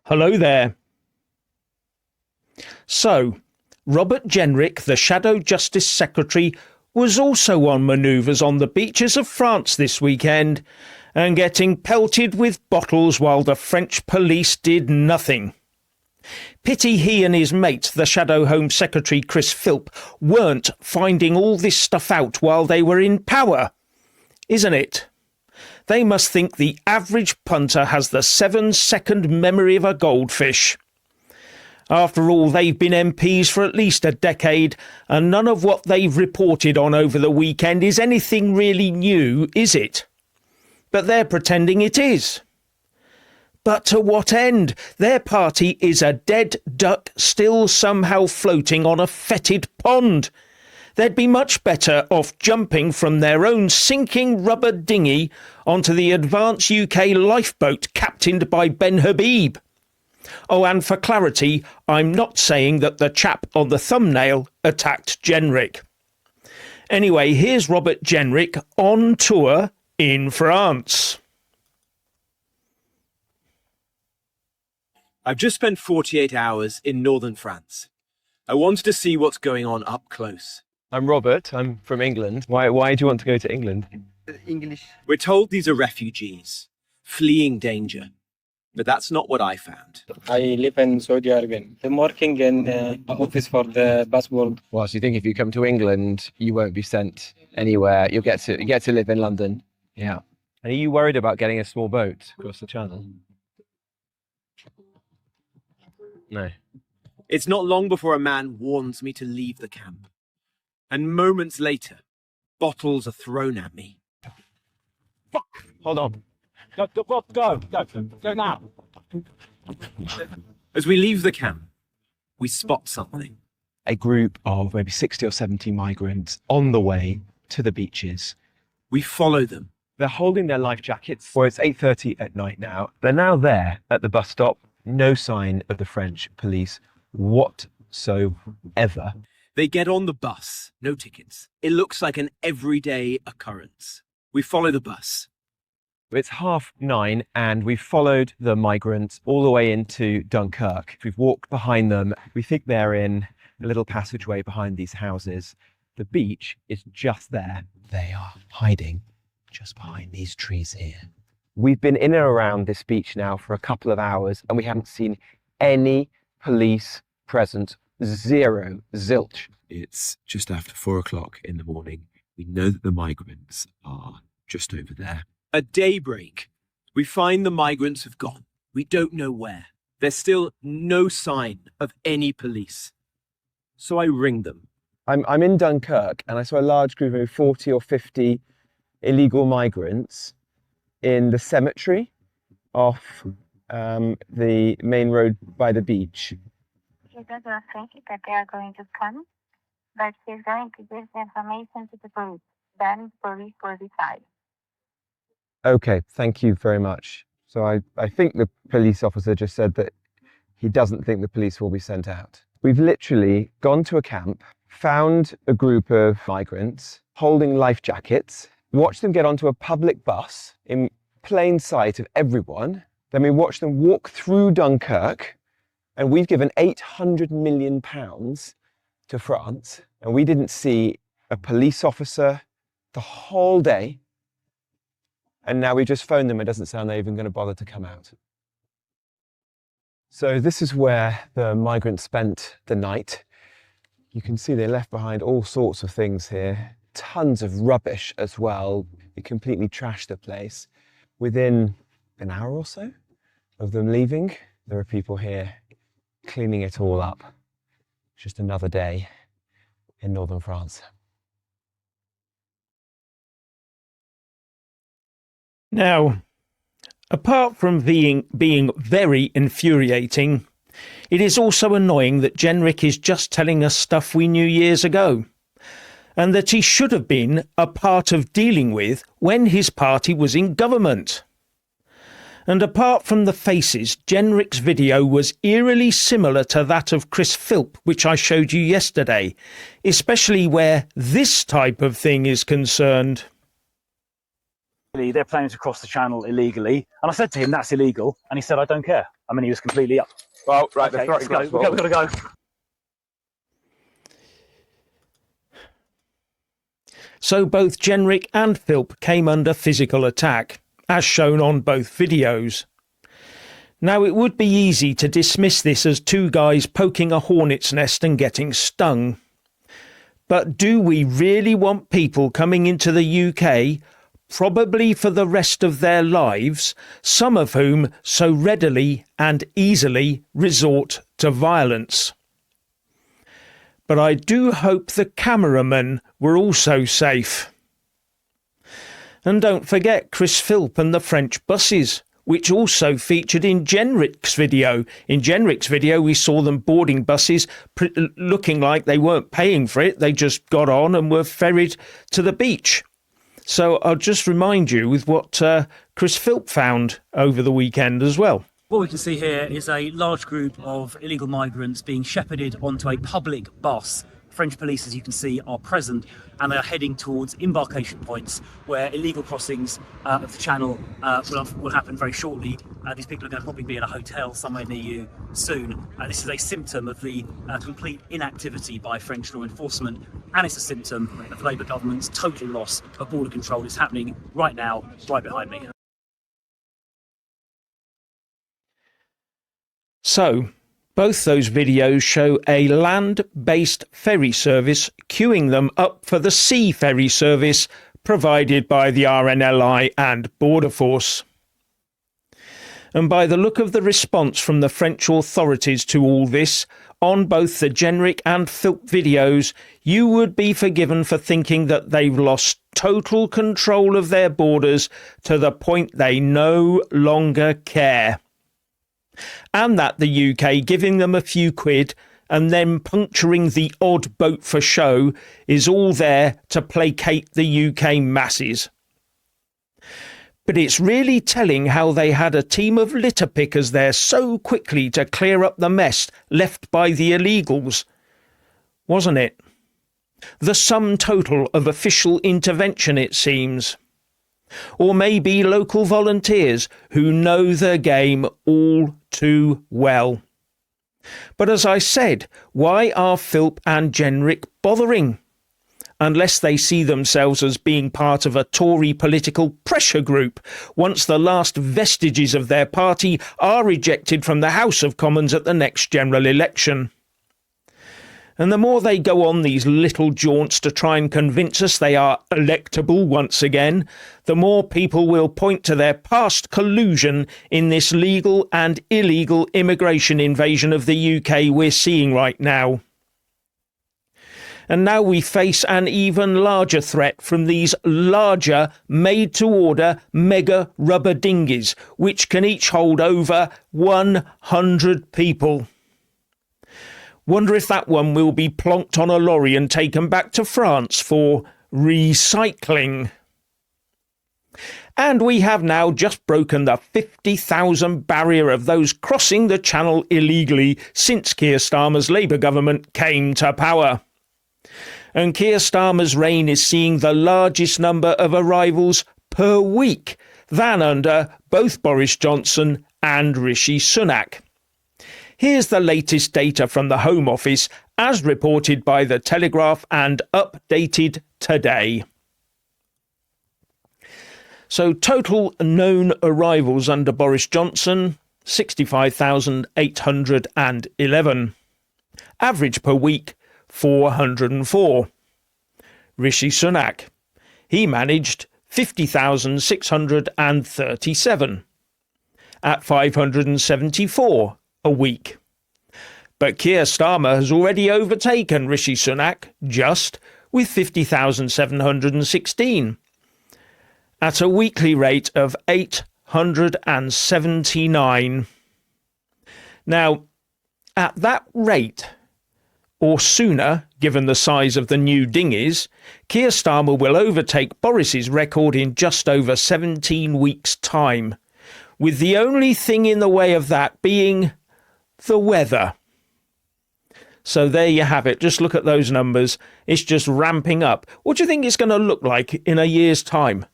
Hello there. So, Robert Jenrick, the Shadow Justice Secretary, was also on manoeuvres on the beaches of France this weekend and getting pelted with bottles while the French police did nothing. Pity he and his mate, the Shadow Home Secretary Chris Philp, weren't finding all this stuff out while they were in power, isn't it? They must think the average punter has the 7-second memory of a goldfish. After all, they've been MPs for at least a decade, and none of what they've reported on over the weekend is anything really new, is it? But they're pretending it is. But to what end? Their party is a dead duck still somehow floating on a fetid pond. They'd be much better off jumping from their own sinking rubber dinghy onto the advanced UK lifeboat captained by Ben Habib. Oh, and for clarity, I'm not saying that the chap on the thumbnail attacked Jenrick. Anyway, here's Robert Jenrick on tour in France. I've just spent 48 hours in northern France. I wanted to see what's going on up close. I'm Robert. I'm from England. Why do you want to go to England? English. We're told these are refugees, fleeing danger. But that's not what I found. I live in Saudi Arabia. I'm working in office for the passport. Well, so you think if you come to England, you won't be sent anywhere. You get to live in London. Yeah. And are you worried about getting a small boat across the channel? No. It's not long before a man warns me to leave the camp. And moments later, bottles are thrown at me. Fuck! Hold on. Go now. As we leave the camp, we spot something. A group of maybe 60 or 70 migrants on the way to the beaches. We follow them. They're holding their life jackets. Well, it's 8:30 at night now. They're now there at the bus stop. No sign of the French police whatsoever. They get on the bus, no tickets. It looks like an everyday occurrence. We follow the bus. It's 9:30 and we've followed the migrants all the way into Dunkirk. We've walked behind them. We think they're in a little passageway behind these houses. The beach is just there. They are hiding just behind these trees here. We've been in and around this beach now for a couple of hours and we haven't seen any police presence. Zero, zilch. It's just after 4 o'clock in the morning. We know that the migrants are just over there. At daybreak, we find the migrants have gone. We don't know where. There's still no sign of any police. So I ring them. I'm in Dunkirk and I saw a large group of 40 or 50 illegal migrants in the cemetery off the main road by the beach. He doesn't think that they are going to come, but he's going to give the information to the police. Then police will decide. Okay, thank you very much. So I think the police officer just said that he doesn't think the police will be sent out. We've literally gone to a camp, found a group of migrants holding life jackets, watched them get onto a public bus in plain sight of everyone. Then we watched them walk through Dunkirk, and we've given £800 million to France, and we didn't see a police officer the whole day. And now we just phoned them. It doesn't sound they're even going to bother to come out. So this is where the migrants spent the night. You can see they left behind all sorts of things here. Tons of rubbish as well. They completely trashed the place. Within an hour or so of them leaving, there are people here cleaning it all up. Just another day in northern France. Now, apart from being very infuriating, it is also annoying that Jenrick is just telling us stuff we knew years ago, and that he should have been a part of dealing with when his party was in government. And apart from the faces, Jenrick's video was eerily similar to that of Chris Philp, which I showed you yesterday, especially where this type of thing is concerned. They're planning to cross the channel illegally. And I said to him, that's illegal. And he said, I don't care. I mean, he was completely up. Well, right, Okay, let's go. We've got to go. So both Jenrick and Philp came under physical attack, as shown on both videos. Now, it would be easy to dismiss this as two guys poking a hornet's nest and getting stung. But do we really want people coming into the UK, probably for the rest of their lives, some of whom so readily and easily resort to violence? But I do hope the cameramen were also safe. And don't forget Chris Philp and the French buses, which also featured in Jenrick's video. In Jenrick's video, we saw them boarding buses, looking like they weren't paying for it. They just got on and were ferried to the beach. So I'll just remind you with what Chris Philp found over the weekend as well. What we can see here is a large group of illegal migrants being shepherded onto a public bus. French police, as you can see, are present and they are heading towards embarkation points where illegal crossings of the channel will happen very shortly. These people are going to probably be in a hotel somewhere near you soon. This is a symptom of the complete inactivity by French law enforcement, and it's a symptom of Labour government's total loss of border control. It's happening right now, right behind me. So, both those videos show a land-based ferry service queuing them up for the sea ferry service provided by the RNLI and Border Force. And by the look of the response from the French authorities to all this, on both the Jenrick and Philp videos, you would be forgiven for thinking that they've lost total control of their borders to the point they no longer care. And that the UK giving them a few quid and then puncturing the odd boat for show is all there to placate the UK masses. But it's really telling how they had a team of litter pickers there so quickly to clear up the mess left by the illegals, wasn't it? The sum total of official intervention, it seems. Or maybe local volunteers who know the game all too well. But as I said, why are Philp and Jenrick bothering? Unless they see themselves as being part of a Tory political pressure group once the last vestiges of their party are rejected from the House of Commons at the next general election. And the more they go on these little jaunts to try and convince us they are electable once again, the more people will point to their past collusion in this legal and illegal immigration invasion of the UK we're seeing right now. And now we face an even larger threat from these larger, made-to-order mega rubber dinghies, which can each hold over 100 people. Wonder if that one will be plonked on a lorry and taken back to France for recycling. And we have now just broken the 50,000 barrier of those crossing the channel illegally since Keir Starmer's Labour government came to power. And Keir Starmer's reign is seeing the largest number of arrivals per week than under both Boris Johnson and Rishi Sunak. Here's the latest data from the Home Office as reported by The Telegraph and updated today. So total known arrivals under Boris Johnson, 65,811. Average per week, 404. Rishi Sunak, he managed 50,637 at 574 a week. But Keir Starmer has already overtaken Rishi Sunak just with 50,716 at a weekly rate of 879. Now, at that rate, or sooner, given the size of the new dinghies, Keir Starmer will overtake Boris's record in just over 17 weeks' time, with the only thing in the way of that being the weather. So there you have it. Just look at those numbers. It's just ramping up. What do you think it's going to look like in a year's time?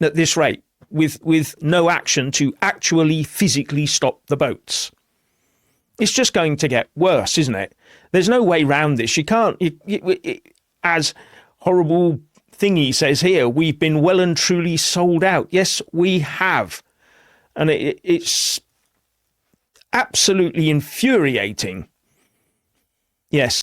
at this rate, with no action to actually physically stop the boats. It's just going to get worse, isn't it? There's no way round this. You can't, as horrible thingy says here, we've been well and truly sold out. Yes, we have. And it's absolutely infuriating. Yes.